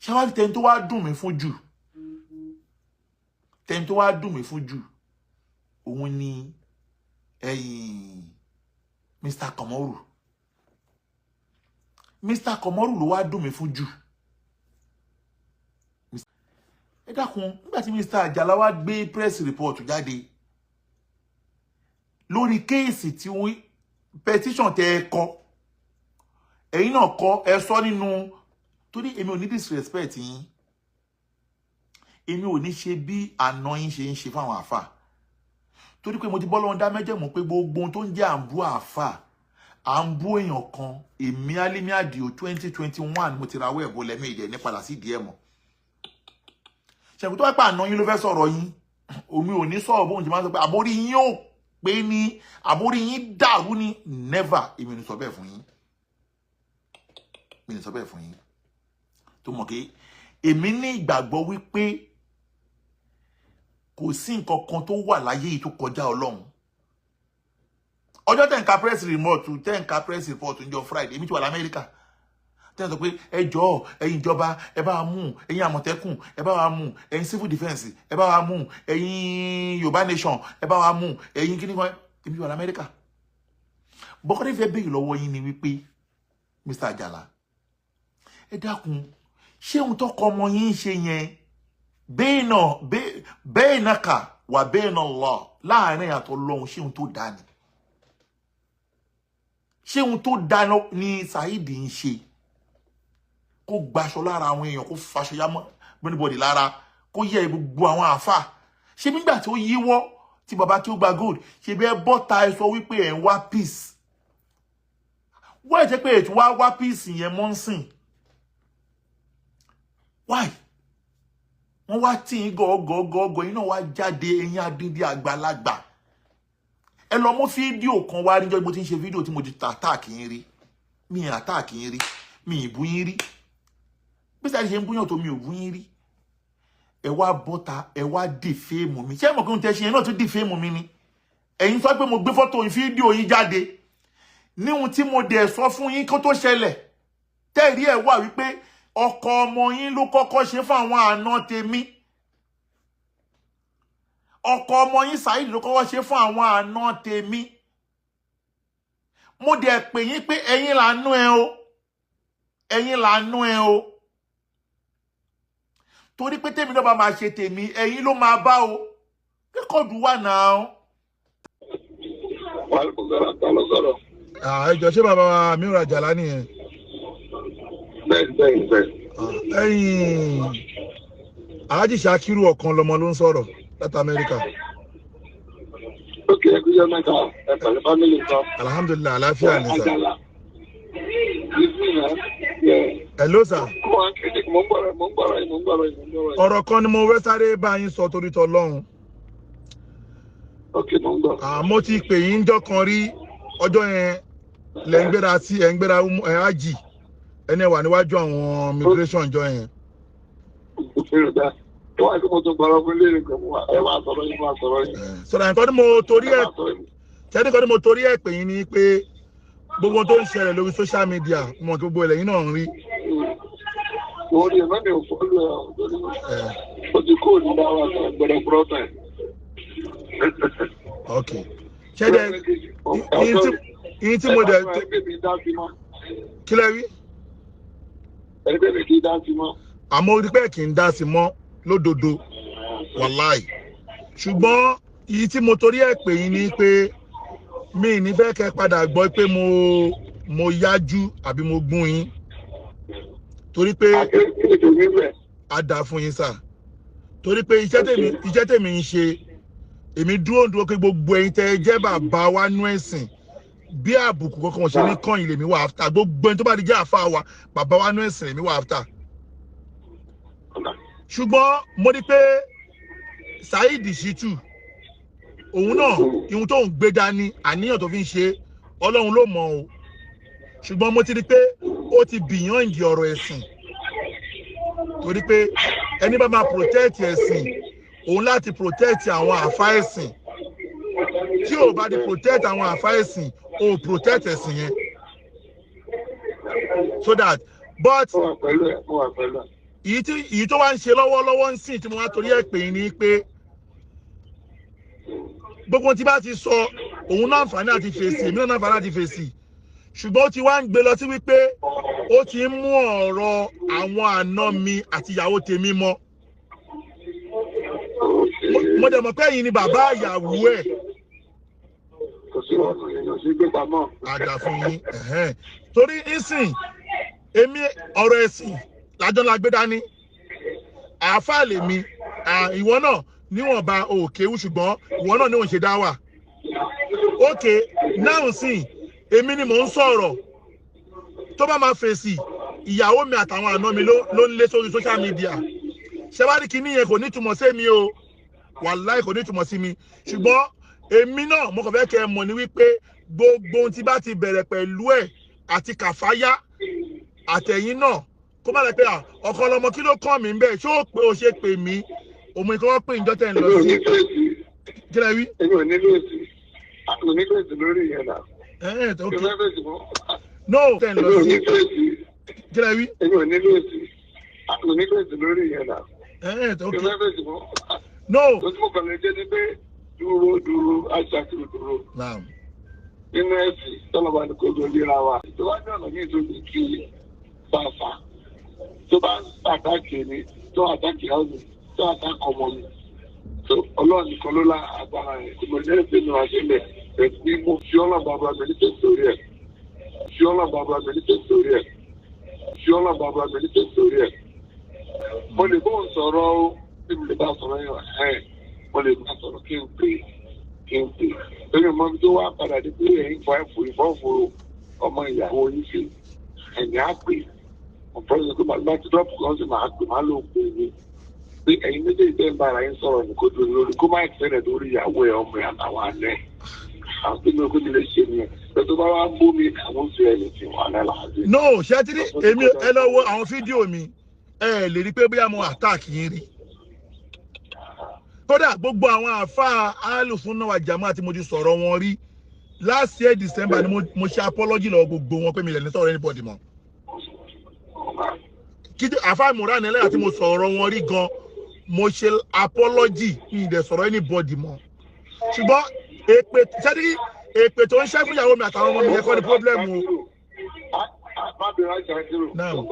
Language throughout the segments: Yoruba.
Ṣé tẹ́ni tó wá dùn mí fún jù. Tẹ́ni tó wá dùn mí fún jù. Òun ni Mr. Qomoru. Mr. Qomoru ló wá dùn mí fún jù. Ẹ dákun, nígbà tí Mr. Ajala wá gbé press report jáde lórí kéèsì tí wọ́n petition tẹ́ ẹ kọ. Ẹ̀yin náà kọ ẹ sọ nínú torí èmi ò ní disrespect yín. Èmi ò ní ṣe bí àna yín ṣe ń ṣe fáwọn àfà. Torí pé mo ti bọ́ lọ́wọ́ dá mẹ́jẹ̀ mọ̀ pé gbogbo ohun tó ń jẹ́ àǹbú àfà àǹbú èèyàn kan èmi Alimi Adio 2021 mo ti rawọ́ ẹ̀bọ lẹ́mẹ̀jẹ̀ ní padà sí díẹ̀ mọ́. Ṣẹ̀kú tó wá pa àna yín ló fẹ́ sọ̀rọ̀ yín. Omi ò ní sọ̀rọ̀ bóun ti máa sọ pé àbórí yín ò pé ní àbórí yín dàrú ní never. Èmi ní sọ bẹ́ẹ̀ fún yín. Mi ní sọ bẹ́ẹ̀ fún yín. Tó mọ̀ pé èmi ní ìgbàgbọ́ wípé kò sí nǹkan kan tó wà láyé yìí tó kọjá Ọlọ́run. Ọjọ́ tẹ́ ń ka press report tẹ́ ń ka press report ńjọ́ Friday èmi ti wà l'Amẹ́ríkà. Tẹ́ ń sọ pé ẹ jọ̀ọ́ ẹ̀yin ìjọba ẹ bá wa mú, ẹ̀yin Àmọ̀tẹ́kùn ẹ bá wa mú, ẹ̀yin civil defense ẹ bá wa mú, ẹ̀yin Yorùbá nation ẹ bá wa mú, ẹ̀yin kíní kan èmi ti wà l'Amẹ́ríkà. Bọ́kọ́dé fẹ́ béèrè lọ́wọ́ yín ni wípé Mr. Ajala ẹ dákun ṣé ohun tó kọ ọmọ yín ṣe yẹn bẹ́ẹ̀ náà kà wà bẹ́ẹ̀ náà lọ láàrin àtọlọ́hun ṣé ohun tó dá ni. Ṣé ohun tó dá ni Saidi ń ṣe kó gbaṣọ lára àwọn èèyàn kó faṣọ yá mọ́ anybody lára kó yẹ gbogbo àwọn àfà. Ṣé nígbà tí ó yíwọ́ tí bàbá tí ó gba gold ṣe bẹ́ẹ̀ bọ́ta ẹ sọ wípé ẹ̀ ń wá peace. Wọ́n ẹ̀ jẹ́ pé ètò wá peace yẹn mọ́ ń sìn. Why? Wọ́n wá tí ń gọ́gọ́gọ́gọ́ iná wá jáde ẹ̀yìn adídí àgbàlagbà. Ẹ lọ mú fídíò kan wá níjọ́ mo ti ń ṣe fídíò tí mo ti attack yín rí. Mi attack yín rí. Mi ìbú yín rí. Bí sáà ṣe ń búyàn tó mi ò bú yín rí. Ẹ wá bọ́ta, ẹ wá defame mi. Ṣé mọ̀ pé ń tẹ́ ṣe yẹn náà tún defame mi ni? Ẹ̀yin sọ pé mo gbé fọ́tò fídíò yín jáde. Níhun tí mo dẹ̀ sọ fún yín kó tó ṣẹlẹ̀. Tẹ́ẹ̀rí ẹ̀ wà wípé ọkọ ọmọ yín ló kọ́kọ́ ṣe fún àwọn àna tèmi. Ọkọ ọmọ yín Saidi ló kọ́kọ́ ṣe fún àwọn àna tèmi. Mo dẹ̀ pè yín pé ẹ̀yin làánú ẹ o. Ẹ̀yin làánú ẹ o. Torí pé tèmi náà bá máa ṣe tèmi, ẹ̀yin ló máa bá o. Rékọ́dù wà náà. Ẹ jọ̀ọ́ ṣé bàbá mi ra Ajala nìyẹn. Ẹ̀yin Alhaji Shakiru ọ̀kan lọmọ ló ń sọ̀rọ̀ láti Amẹ́ríkà. Okay, good night. Family nǹkan. Alhamdulillah, àlàáfíà ni sir. Hello sir. Ọ̀rọ̀ kan ni mo fẹ́ sáré bá yín sọ torí t'Ọlọ́run. Okay, mo ń gbọ́. Mo ti pè yín jọ́ kan rí ọjọ́ yẹn lẹ́ ń gbéra sí ẹ̀ ń gbéra ájì ẹni wà níwájú àwọn immigration jọ yẹn. Sọ̀rọ̀ nǹkan tí mo torí ẹ̀ pè yín ni pé gbogbo tó ń ṣẹlẹ̀ lórí social media mọ̀ tó gbogbo ẹ̀lẹ́yìn náà ń rí. Orí ẹ̀ mẹ́rin ò fọ́lù ẹ̀ ó ti kó ní dáwà gbọ́dọ̀ prọ́fẹ̀. Ok. Ṣẹ́dẹ̀ yín tí mo dẹ̀ kí lẹ́ rí? Ẹgbẹ́ mi kì í dá sí mọ́. Àmọ́ orí pé kì í dá sí mọ́ lódodo wàláì. Ṣùgbọ́n èyí tí mo torí ẹ̀ pè yín ni pé mi ní fẹ́ kẹ́ padà gbọ́ pé mo yájú àbí mo gún yín. Torí pé a dà fún yín sà. Torí pé iṣẹ́ tèmi ń ṣe èmi dúró pé gbogbo ẹ̀yin tẹ́ jẹ́ bàbá wa nú ẹ̀sìn bí àbùkù kankan ṣe ní kàn ilé mi wà after gbogbo ẹni tó bá di jẹ́ àfa wa bàbá wa nú ẹ̀sìn mi wà after. Ṣùgbọ́n mo rí pé Saidi Shitu òun náà ihun tó ń gbé dání àníyàn tó fi ń ṣe Ọlọ́run ló mọ̀ o. Ṣùgbọ́n mo ti rí pé ó ti beyond ọ̀rọ̀ ẹ̀sìn. Torí pé ẹni bá máa protect ẹ̀sìn òun láti protect àwọn àfa ẹ̀sìn. Tí ò bá di protect àwọn àfa ẹ̀sìn o protect ẹ̀sìn yẹn. So that but èyí tó wá ń ṣe lọ́wọ́lọ́wọ́ ń sìn tí mo wá torí ẹ̀ pè ní pé gbogbo tí bá ti sọ òun náà àǹfààní àti fèsì èmi náà àǹfààní àti fèsì ṣùgbọ́n ó ti wá ń gbé lọ sí wípé ó ti ń mú ọ̀rọ̀ àwọn àna mi àti ìyàwó tèmi mọ́ mo dẹ̀ mọ̀ pé ẹ̀yin ni bàbá ìyàwó ẹ̀ àjà fún yín torí ìsìn èmi ọ̀rọ̀ ẹ̀sìn lájọ́ la gbé dání àáfàá lèmi ìwọ náà níwọ̀nba òkèwú ṣùgbọ́n ìwọ náà ní òun ṣe dá wà okay now sìn èmi ni mò ń sọ̀rọ̀ tó bá máa fèsì ìyàwó mi àtàwọn àna mi ló ń lé sórí social media ṣẹ́wárí kìíní yẹn kò ní túmọ̀ sí mi o wàláì kò ní túmọ̀ sí mi ṣùgbọ́n èmi náà mo kàn fẹ́ kẹ́ ẹ mọ̀ ní wípé gbogbo ohun tí bá ti bẹ̀rẹ̀ pẹ̀lú ẹ̀ àti kàfáyá àtẹ̀yìn náà kó má lè pé ọkọ ọlọmọ kí ló kàn mí ń bẹ̀ ṣé ó pé o ṣe pè mí òun ìkọ́ pé ìjọ tẹ̀ ń lọ sí kí lẹ wí. èmi ò nílò èsì àtúntò nílò èsì lórí ìyẹn náà. no tẹ̀ ń lọ sí kí lẹ wí. èmi ò nílò èsì àtúntò nílò èsì lórí ìyẹn náà. no. tó tí mo kàn lè jẹ́ ni pé dúró aṣáájú dúró. nínú ẹ̀sìn tọ́lọ́ba ní kò jọ léra wa tó bá ní ọ̀nà ní ìtòkè kí fàáfà tó bá ń àtàkì ni tó àtàkì ọ̀nà tó àtàkì ọmọ mi tó ọlọ́run nìkan ló lá agbára rẹ̀ tí mo ní ẹ̀sìn nínú àṣẹlẹ̀ rẹ̀ ní mo fi ọlọ́bàbà mi ní tẹ̀síorí ẹ̀ fi ọlọ́bàbà mi ní tẹ̀síorí ẹ̀ fi ọlọ́bàbà mi ní tẹ̀síorí ẹ̀ mo lè bóun sọ̀rọ̀ ó bí mo lè bá sọ̀rọ̀ yẹn mo lè bá sọ̀rọ̀ kí n pè lórí ọmọ mi tó wá padà dé pé ẹ̀yin fọ ìfọ̀fọ̀ ọmọ ìyàwó yìí sí ẹ̀yìn á pè ọ̀pọ̀ ìṣẹ́ tó bá ti dọ́pù kan sì máa pè máa ló pè mí pé ẹ̀yin méjèèjì tẹ́ ń bára yín sọ̀rọ̀ ní kó tó lórí kó má ìfẹ́rẹ̀ lórí ìyàwó ẹ̀ ọmọ ẹ̀ àtàwọn àlẹ́ àwọn tó ní ogún lè ṣe nìyẹn pé tó bá wá ń bú mi àwọn oṣù ẹ̀ lè fi wọn alẹ́ làásì. no ṣẹ́tìrì èmi ẹ lọ wo àwọn fídíò mi ẹ lè rí pé bóyá mo attack yín rí kódà gbogbo àwọn àfáà alùsùnnà wal jàmáà àti mo ti sọ̀rọ̀ wọn rí last year December ni mo ṣe apology lọ gbogbo wọn pé mi lè ní sọ̀rọ̀ anybody mọ́ kí àfáà Mùránì ẹlẹ́yà tí mo sọ̀rọ̀ wọn rí gan mo ṣe apology mi ìdẹ̀ sọ̀rọ̀ anybody mọ́ ṣùgbọ́n èpè tó ń ṣẹ́ fún ìyàwó mi àtàwọn ọmọ mi yẹ kọ́ ni problem o. náà mo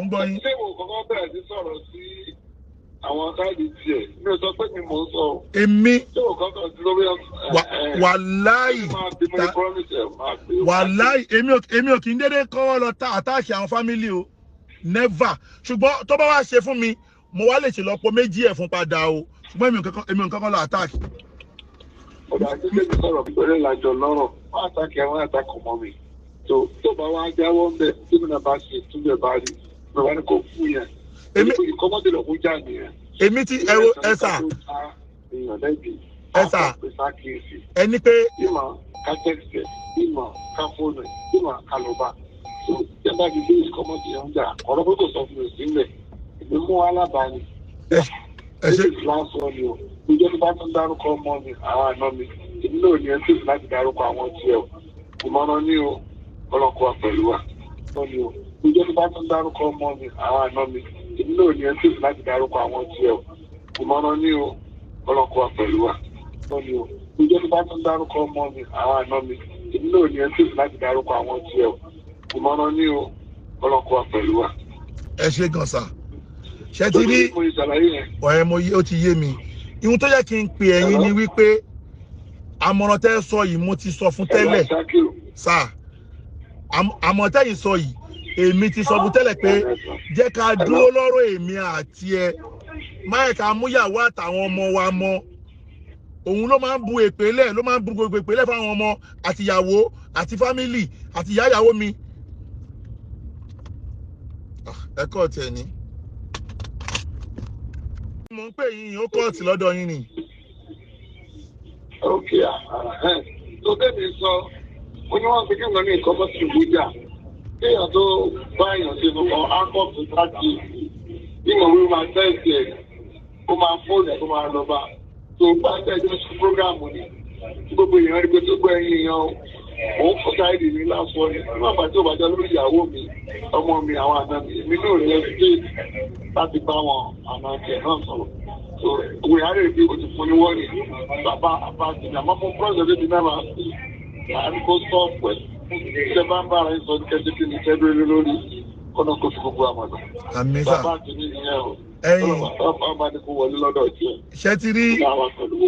ń gbọ́ yín. ṣé mo kọ́kọ́ bẹ̀rẹ̀ sí sọ̀rọ̀ sí àwọn Saidi tiẹ̀ mi ò sọ pé mi mò ń sọ. èmi ṣé mo kọ́kọ́ sí lórí wàláì èmi ò kì í dédé kọ́wọ́ lọ àtáàkì àwọn fámìlì o never ṣùgbọ́n tó bá wá ṣe fún mi mo wá lè ṣe lọ́pọ̀ méjì ẹ̀ fún padà o ṣùgbọ́n èmi ò kankan lọ àtáàkì. ọ̀dà àti ṣé mi sọ̀rọ̀ pẹ̀lú ìlàjọ lọ́rọ̀ wọ́n àtàkì àwọn àtàkì ọmọ mi tó bá wá jáwọ́ ń bẹ̀ tí mi náà bá ṣe túbẹ̀ bá rí mi wá ní kó fún yẹn èmi ìkọ́mọ́dé lọ́kùn já nìyẹn. èmi ti ẹsà ẹni pé. ìmọ̀ ká tẹ́kìtẹ̀ ìmọ̀ ká fóònù ìmọ̀ ká lọ bá tó tẹ́ bá ti gbé ìkọ́mọ́dé yẹn ń jà ọ̀rọ̀ pé kò sọ fún mi sílẹ̀ èmi mú alábàání. ẹ ṣe ìfúláṣọ ni o ìjọba bá tún dárúkọ ọmọ mi àwọn àna mi èmi náà ní ẹni láti dárúkọ àwọn tiẹ̀ o ìmọ̀ràn ní o ọlọ́kọ̀ pẹ̀lú wa lọ́ni o ìjọba bá tún dárúkọ ọmọ mi àwọn àna mi èmi náà ní ẹni láti dárúkọ àwọn tiẹ̀ o ìmọ̀ràn ní o ọlọ́kọ̀ pẹ̀lú wa lọ́ni o ìjọba bá tún dárúkọ ọmọ mi àwọn àna mi èmi náà ní ẹni láti dárúkọ àwọn tiẹ̀ o ìmọ̀ràn ní o ọlọ́kọ̀ pẹ̀lú wa. ẹ ṣe gan sa ṣe ti rí ọ̀rẹ́ mo ó ti yé mi ihun tó yẹ kí n pè ẹ̀yin ni wípé àmọ̀ràn tẹ́ sọ yìí mo ti sọ fún tẹ́lẹ̀ sáà àmọ̀ràn tẹ́yìn sọ yìí èmi ti sọ fún tẹ́lẹ̀ pé jẹ́ ká dúró lọ́rọ̀ èmi àti ẹ máyẹ̀ ká múyàwó àtàwọn ọmọ wa mọ́ òun ló máa ń bu èpèlẹ̀ ló máa ń bu gbogbo èpèlẹ̀ fáwọn ọmọ àti ìyàwó àti fámìlì àti ìyá ìyàwó mi ẹ̀kọ́ tiẹ̀ ni mo ń pè yín ó kọ́ọ̀tì lọ́dọ̀ yín ni. ok tó tẹ́mi sọ ó ní wọ́n fi kí nǹkan ní nǹkan bọ́ sí ìbújà kéèyàn tó bá èèyàn ṣe nǹkan ákọ́ọ̀tù láti ìmọ̀ wí máa tẹ́ẹ̀sì ẹ̀ ó máa fóònù ẹ̀ tó máa lọ bá tó bá tẹ́ẹ̀sì sí prógráàmù ni tí gbogbo èèyàn rí pé tó gbọ́ ẹ̀yìn èèyàn òun fún Saidi ní lásán ni nígbà pàtó òbájá lórí ìyàwó mi ọmọ mi àwọn àna mi èmi náà ní ẹgbẹ́ láti bá wọn àna tiẹ̀ náà sọ̀rọ̀ so òwe àárẹ̀ ìdí o ti fún ní wọ́ọ̀rì bàbá àbáàtì ní àmọ́ fún pọ́ńsẹ̀ débi náà máa fi àdúgbò sọ́ọ̀pù ẹ̀ ṣe bá ń bá ara ẹ̀ sọ kẹ́sì kí ni tẹ́lẹ̀ lórí kọ́nà kó fi gbogbo àmọ̀dọ̀ bàbá àti ní ìyẹn o ọba ní kó wọlé lọ́dọ̀ tiẹ̀. ṣé ti rí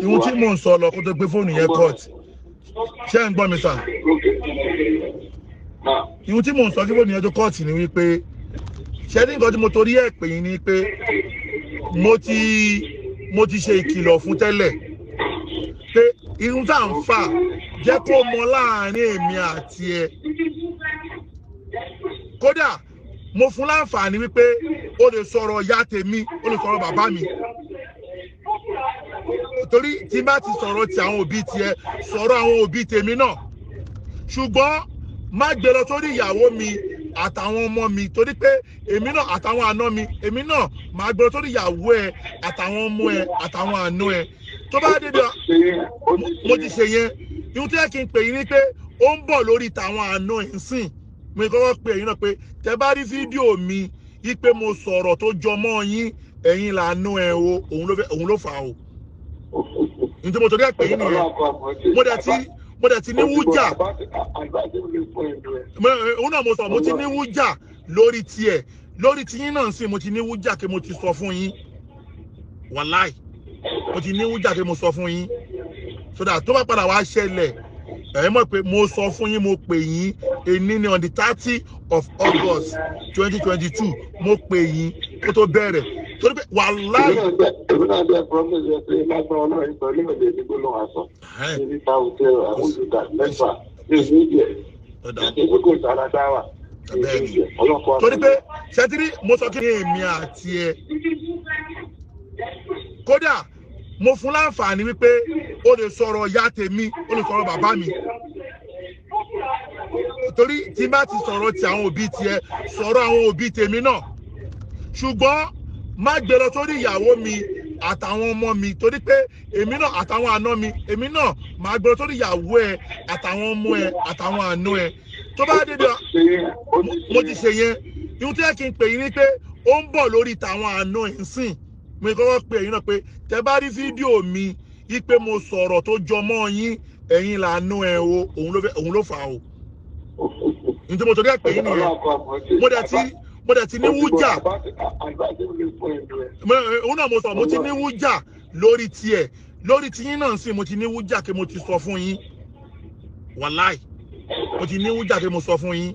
ihun tí mò ń sọ lọ kó tó gbé fóònù yẹn court ṣé ń gbọ́ mi sà ihun tí mò ń sọ kí fóònù yẹn tó court ni wípé ṣé ní nǹkan tí mo torí ẹ̀ pè yín ni pé mo ti ṣe ìkìlọ̀ fún tẹ́lẹ̀ pé irun tá à ń fà jẹ́ kó mọ láàrin èmi àti ẹ kódà mo fún láǹfààní wípé o lè sọ̀rọ̀ ìyá tèmi o lè sọ̀rọ̀ bàbá mi torí tí bá ti sọ̀rọ̀ ti àwọn òbí tiẹ̀ sọ̀rọ̀ àwọn òbí tèmi náà ṣùgbọ́n má gbé lọ sórí ìyàwó mi àtàwọn ọmọ mi torí pé èmi náà àtàwọn àna mi èmi náà máa gbé lọ sórí ìyàwó ẹ àtàwọn ọmọ ẹ àtàwọn àna ẹ tó bá dédé mo ti ṣe yẹn ihun tó yẹ kí n pè yín ni pé ó ń bọ̀ lórí tàwọn àna ẹ̀ ń sìn mo kọ́kọ́ pè yín náà pé tẹ bá rí fídíò mi yí pé mo sọ̀rọ̀ tó jọmọ́ yín ẹ̀yin làánú ẹ̀ o òun ló fà o nítorí mo torí ẹ̀ pè yín nìyẹn mo dẹ̀ ti ní wújà òun náà mo sọ mo ti ní wújà lórí tiẹ̀ lórí tiyín náà sì mo ti ní wújà kí mo ti sọ fún yín wàláì mo ti ní wújà kí mo sọ fún yín so that tó bá padà wá ṣẹlẹ̀ ẹ mọ̀ pé mo sọ fún yín mo pè yín èní ní on the 30th of August 2022 mo pè yín kó tó bẹ̀rẹ̀ torí pé wàláì. èmi náà bẹ promise ẹ pé lágbára náà ìpẹ̀lú ìwé ìdìbò ló wà sọ níbi ta hotel àmúdùdà mẹ́fà èyí ìjẹ èyí kò sára dáwà torí pé ṣẹtiri mo sọ kí ni èmi àti ẹ kódà mo fún láǹfààní wípé o lè sọ̀rọ̀ ìyá tèmi o lè sọ̀rọ̀ bàbá mi torí tí bá ti sọ̀rọ̀ ti àwọn òbí tiẹ̀ sọ̀rọ̀ àwọn òbí tèmi náà ṣùgbọ́n má gbé lọ sórí ìyàwó mi àtàwọn ọmọ mi torí pé èmi náà àtàwọn àna mi èmi náà máa gbé lọ sórí ìyàwó ẹ àtàwọn ọmọ ẹ àtàwọn àna ẹ tó bá dédé mo ti ṣe yẹn ihun tó yẹ kí n pè yín ni pé ó ń bọ̀ lórí tàwọn àna ẹ̀ ń sìn mo kọ́kọ́ pè yín náà pé tẹ bá rí fídíò mi yí pé mo sọ̀rọ̀ tó jọmọ́ yín ẹ̀yin làánú ẹ̀ o òun ló fà o nítorí mo torí ẹ̀ pè yín nìyẹn mo dẹ̀ ti ní wújà òun náà mo sọ mo ti ní wújà lórí tiẹ̀ lórí tiyín náà sì mo ti ní wújà kí mo ti sọ fún yín wàláì mo ti ní wújà kí mo sọ fún yín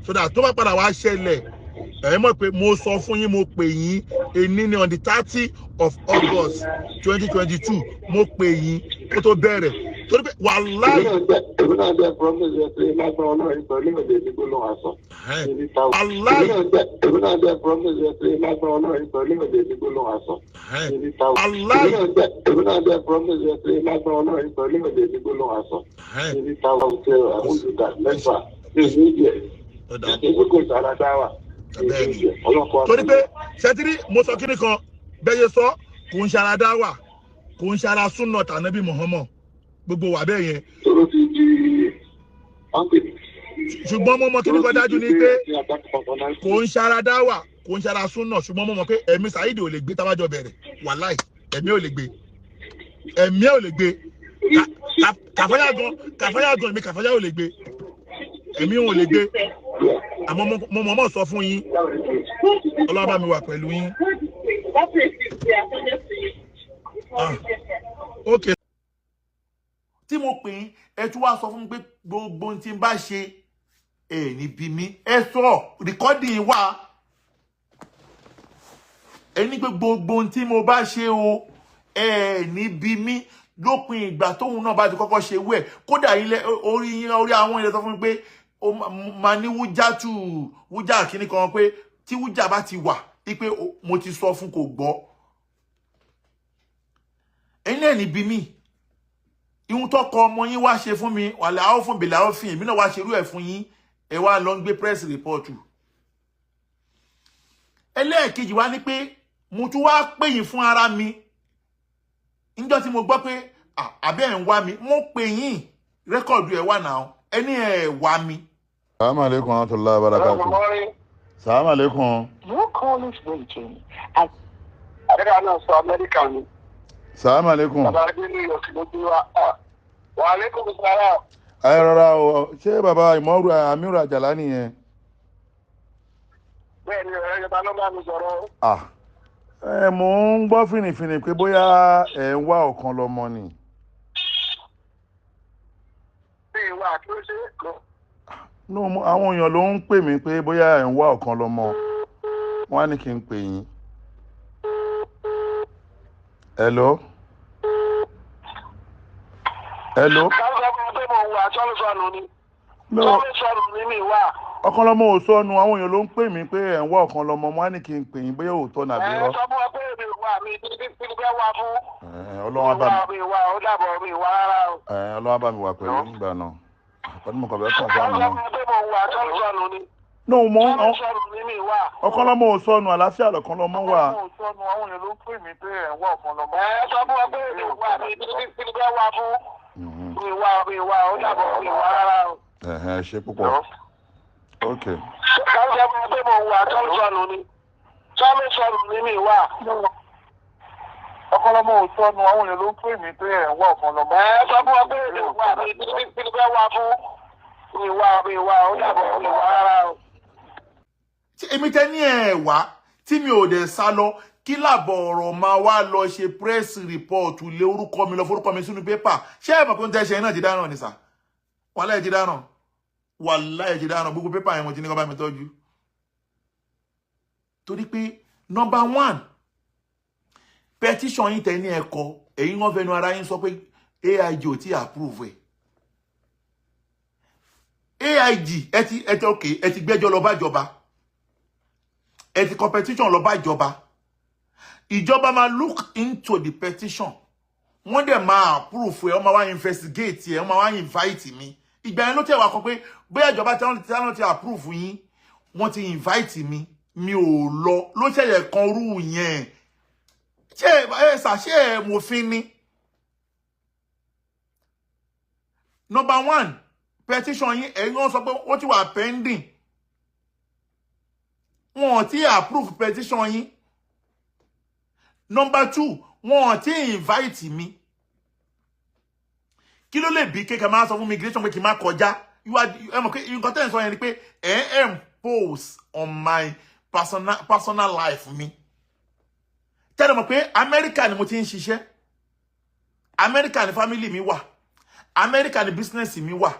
so that tó bá padà wá ṣẹlẹ̀ ẹ mọ̀ pé mo sọ fún yín mo pè yín èní ní on the 30th of August 2022 mo pè yín kó tó bẹ̀rẹ̀ torí pé wàláì. èmi náà bẹ promise ẹ pé lágbára náà ìpẹ̀lú ìwé ìdìbò ló wà sọ wàláì. èmi náà bẹ promise ẹ pé lágbára náà ìpẹ̀lú ìwé ìdìbò ló wà sọ wàláì. èmi náà bẹ promise ẹ pé lágbára náà ìpẹ̀lú ìwé ìdìbò ló wà sọ níbi ta hotel àmúdùdà mẹ́fà èyí ìjẹ èyí kò sára dáwà torí pé ṣẹtiri mo sọ kíni kan bẹ́ẹ̀ sọ kò ń ṣara dáwà kò ń ṣara súnà tànàbí Muhammad gbogbo wà bẹ́ẹ̀ yẹn ṣùgbọ́n mo mọ kíni kan dájú ni pé kò ń ṣara dáwà kò ń ṣara súnà ṣùgbọ́n mo mọ pé ẹ̀mí Saidi ò lè gbé tábàjọ bẹ̀rẹ̀ wàláì ẹ̀mí ò lè gbé kàfáyà gan èmi kàfáyà ò lè gbé ẹ̀mí ò lè gbé àmọ́ mo mọ̀ sọ fún yín ọlọ́ba mi wà pẹ̀lú yín. ok. tí mo pè é ẹ tún wá sọ fún mi pé gbogbo ohun tí n bá ṣe ẹ ní bí mi ẹ sọ rìkọ́dì wà ẹ ní pé gbogbo ohun tí mo bá ṣe o ẹ ní bí mi lópin ìgbà tóun náà bá ti kọ́kọ́ ṣe wẹ̀ kódà orí àwọn ilẹ̀ sọ fún mi pé ó máa ní wújà kíní kan pé tí wújà bá ti wà wípé mo ti sọ fún kò gbọ́ ẹ̀yin náà ní bí mi ihun tọkọ ọmọ yín wá ṣe fún mi wàlẹ̀ àwọn fún bèlà òfin èmi náà wá ṣerú ẹ̀ fún yín ẹ wá lọ ń gbé press report ẹlẹ́ẹ̀kejì wá ní pé mo tún wá pè yín fún ara mi níjọ́ tí mo gbọ́ pé àbẹ́ ẹ̀ ń wá mi mo pè yín rẹ́kọ̀dù ẹ̀ wà náà ẹni wá mi. Assalamu alaikum wa rahmatullahi wa barakatuh. Assalamu alaikum. Your call is waiting. Àdéhùn sọ Amẹ́ríkà ni. Assalamu alaikum. Bàbá Adé ní York ló bí wa. Wa alaikum salaam. Ẹ rọra o, ṣé bàbá Ìmọ̀rú Amiru Ajala nìyẹn? Bẹ́ẹ̀ni ọ̀rẹ́ Yorùbá ló bá mi sọ̀rọ̀. Mò ń gbọ́ fìnnìfìnnì pé bóyá ẹ̀ ń wá ọ̀kan lọ́mọ ni. Bí ìwà kí ó ṣe é kọ́. Àwọn èèyàn ló ń pè mí pé bóyá ẹ̀ ń wá ọ̀kan lọ́mọ. Wọ́n á ní kí n pè yín. Hello? Hello? Ọ̀kan lọ́mọ ò sọnù, àwọn èèyàn ló ń pè mí pé ẹ̀ ń wá ọ̀kan lọ́mọ. Wọ́n á ní kí n pè yín bóyá òótọ́ nàbí rọ́. Ọlọ́run bá mi wà pẹ̀lú nígbà náà. Pẹ̀lú mo kàn fẹ́ kàn fún àwọn náà. No, ọ̀kan lọ́mọ ò sọnù, àlàáfíà lọ̀kan lọ́mọ wà. Àwọn èèyàn ló ń pè mí pé ẹ̀ ń wá ọ̀kan lọ́mọ. Ṣe púpọ̀. Okay. Ọ̀kọ́lọ́mọ ò sọnù, àwọn èèyàn ló ń pè mí pé ẹ̀ ń wá ọ̀kan lọ́mọ. Èmi tẹ́ ní wá tí mi ò dẹ̀ sá lọ kí làbọ̀ ọ̀rọ̀ máa wá lọ ṣe press report lé orúkọ mi lọ forúkọ mi sínú pépà. Ṣé ẹ mọ̀ pé ń tẹ́ ṣe náà ti dáná ni sà? Wàláhì ti dáná. Wàláhì ti dáná, gbogbo pépà yẹn mo ti ní kó bá mi tọ́jú. Torí pé number 1 petition yín tẹ́ ní ẹ̀kọ́ èyí wọ́n fẹnu ara yín sọ pé AIG ò tí approve AIG ẹ ti gbẹ́jọ́ lọ bá ìjọba, ẹ ti competition lọ bá ìjọba. Ìjọba máa look into the petition, wọ́n dẹ̀ máa approve ẹ, wọ́n máa wá investigate ẹ, wọ́n máa wá invite mi. Ìgbà yẹn ló tẹ̀ wá kọ pé bóyá ìjọba tí ti approve yín, wọ́n ti invite mi ò lọ ló ṣẹ̀yẹ̀ kan rú yẹn. Ṣé mòfin ni? Number 1 petition yín ẹ̀yin wọ́n sọ pé ó ti wà pending, wọ́n ti approve petition yín. Number 2 wọ́n ti invite mi. Kí ló lè bí kéèké máa sọ fún immigration pé kí n má kọjá? Nǹkan tẹ́ ń sọ yẹn ni pé impose on my personal life mi. Tẹ́lẹ̀ mọ̀ pé Amẹ́ríkà ni mo ti ń ṣiṣẹ́, Amẹ́ríkà ni family mi wà, Amẹ́ríkà ni business mi wà.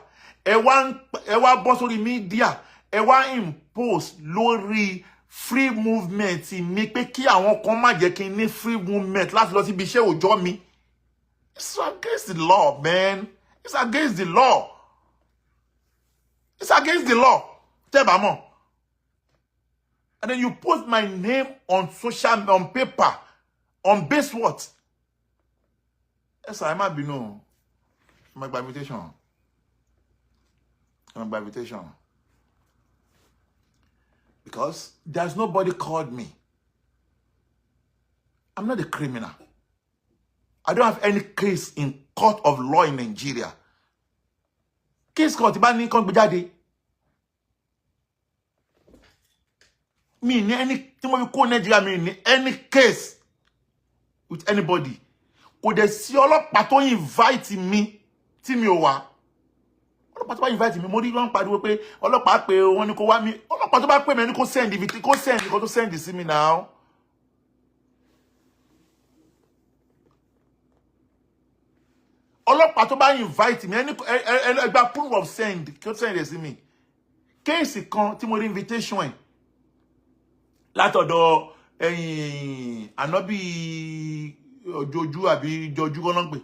Ẹ wá bọ́ sórí media, ẹ wá impose lórí free movement mi pé kí àwọn kan má jẹ́ kí n ní free movement láti lọ síbi iṣẹ́ òòjọ́ mi. It's against the law, man. It's against the law. It's against the law. Tẹ́ bá mọ̀. And then you post my name on paper, on base what? Yes, I might be no. My invitation. My invitation. Because there's nobody called me. I'm not a criminal. I don't have any case in court of law in Nigeria. Case court ba ni kon gbe jade. Me ni any tí mo fi kó Nigeria me ni any case with anybody. Kò dẹ̀ sí ọlọ́pàá tó invite me tí mi ò wá. Ọlọ́pàá tó bá invite me mo rí wọ́n pariwo pé ọlọ́pàá pé wọ́n ní kó wá mi. Ọlọ́pàá tó bá pè mí ní kó send kó tó send sí mi now. Ọlọ́pàá tó bá invite me ẹ gba proof of send kó send sí mi. Case kan tí mo rí invitation ẹ̀ látọ̀dọ̀ Ànábì Joju àbí Joju kan náà pé.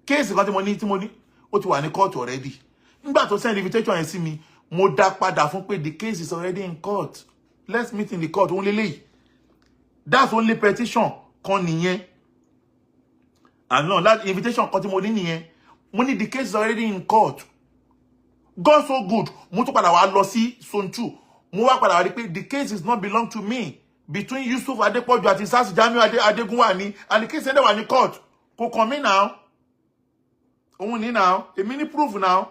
Case kan tí mo ní ó ti wà ní court already. Nígbà tó send invitation ẹ̀ sí mi, mo dá padà fún pé the case is already in court. Let's meet in the court. Only lay. That's only petition kan nìyẹn. And no, that invitation kan tí mo ní nìyẹn. Mo ní the case is already in court. God so good. Mo tún padà wá lọ sí Zone 2. Mo wá padà wá rí pé the case is not belong to me. Between Yusuf Adepoju àti Sasi Jamiu Adegunwa ni, and the case ended wà ní court. Kò kàn mí now. òun ní now èmi ní proof now.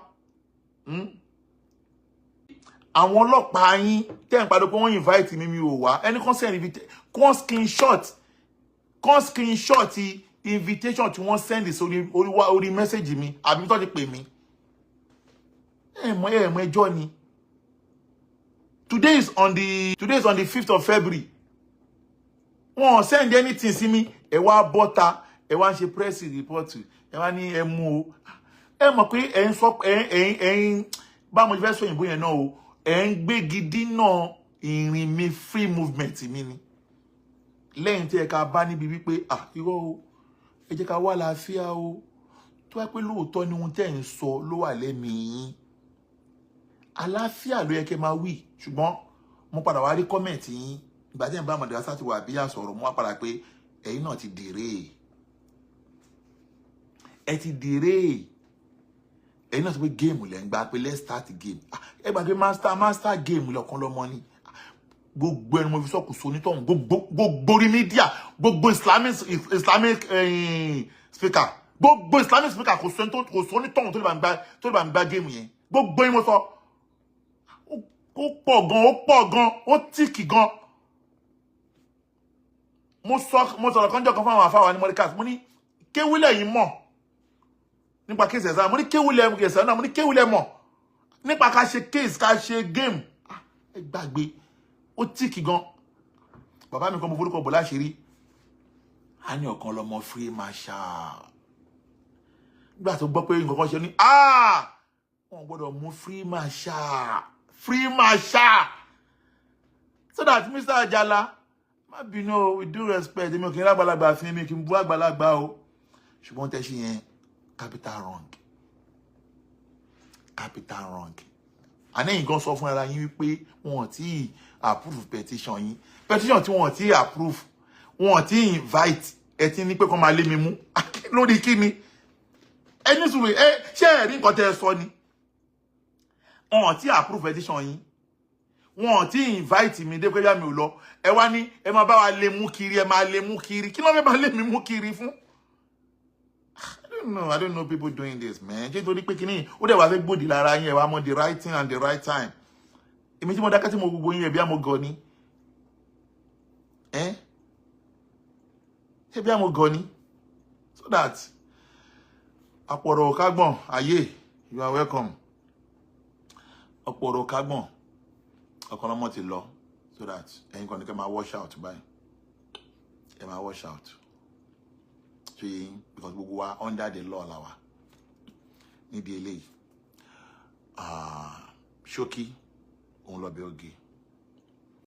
Àwọn ọlọ́pàá yín tẹ́ ń padà pé wọ́n invite mi ò wá ẹni kan send invitation kan screenshot invitation tí wọ́n send orí message mi àbí tó ti pè mí ẹ̀mọ́ ẹjọ́ ni. Today is on the 5th of February. Wọ́n send anything sí mi ẹ wá bọ́ta ẹ wá ń ṣe press report ẹ wá ní ẹ mú o ẹ mọ̀ pé ẹ ń sọ ẹ̀yin bá mo fẹ́ sọ òyìnbó yẹn náà o ẹ ń gbé gidi náà ìrìn mi free movement mi ni lẹ́yìn tí ẹ ká bá níbi wípé irọ́ o ẹ jẹ́ ká wà láàfíà o tó wá pé lóòótọ́ ni ohun tẹ́ ń sọ ló wà lẹ́mìí àlàáfíà ló yẹ kẹ́ máa wí ṣùgbọ́n mo padà wá rí kọ́mẹ̀ntì yín ìgbà tí ẹ̀ ń bá Madrasa ti wà bí àsọ̀rọ̀ mo wá padà pé ẹ̀yin náà ti dèrè ẹ ti dèrè ẹ̀yin náà sọ pé géèmù lẹ́ ń gbà pé let's start game ẹ gbà pé master game lọ́kàn lọ́mọ ni gbogbo ẹni mo fi sọ́kù so nítọ̀hún gbogbo orí mídíà gbogbo islamic speaker gbogbo islamic speaker kò sọ nítọ̀hún tó lè bá ń gbá géèmù yẹn gbogbo ẹni mo sọ ó pọ̀ gan ó tíìkì gan mo sọ̀rọ̀ kan jọ kan fún àwọn afáwa ní mọ́ríkàs mo ní kéwúlẹ̀ yìí mọ̀ nípa kéèsì ẹ̀sán mo ní kéwúlẹ̀ ẹ̀sán náà mo ní kéwúlẹ̀ mọ̀ nípa ká ṣe kéèsì ká ṣe géèmù ẹ gbàgbé ó tíìkì gan bàbá mi kan mo forúkọ bò láṣìírí a ní ọ̀kan lọmọ free marshal nígbà tó gbọ́ pé nǹkan kan ṣe ní wọ́n gbọ́dọ̀ mú free marshal so that Mr. Ajala má bínú with due respect èmi ò kí n lágbàlagbà fún mi kí n bú àgbàlagbà o ṣùgbọ́n tẹ́ ṣe yẹn capital wrong àní nǹkan sọ fún ara yín wípé wọn ti approve petition yín petition tí wọn ti approve wọn ti invite ẹ ti ní pé kó máa lé mi mú lórí kíni ẹni sùúrù ṣé ẹ rí nǹkan tẹ́ ẹ sọ ni wọn ti approve petition yín wọn ti invite mi dé pé yá mi ò lọ ẹ wá ní ẹ máa bá wa lé mú kiri ẹ máa lé mú kiri kí ló fẹ́ máa lé mi mú kiri fún. I don't know people doing this, man. Just torí pé kíní ó dẹ̀ wá fẹ́ gbòdì lára yín ẹ wá mọ̀ the right thing and the right time. Èmi tí mo dákẹ́ tí mo gbogbo yín ẹ bí àmọ́ gan ni. Ṣé bí àmọ́ gan ni? So that àpọ̀rọ̀ kágbọ̀n ayé you are welcome. Àpọ̀rọ̀ kágbọ̀n ọkàn ọmọ ti lọ so that ẹ̀yin kan ní kẹ́ máa wash out báyìí. Ẹ máa wash out. Because gbogbo wa under the law la wa níbi eléyìí ṣókí òun lọ bẹ oge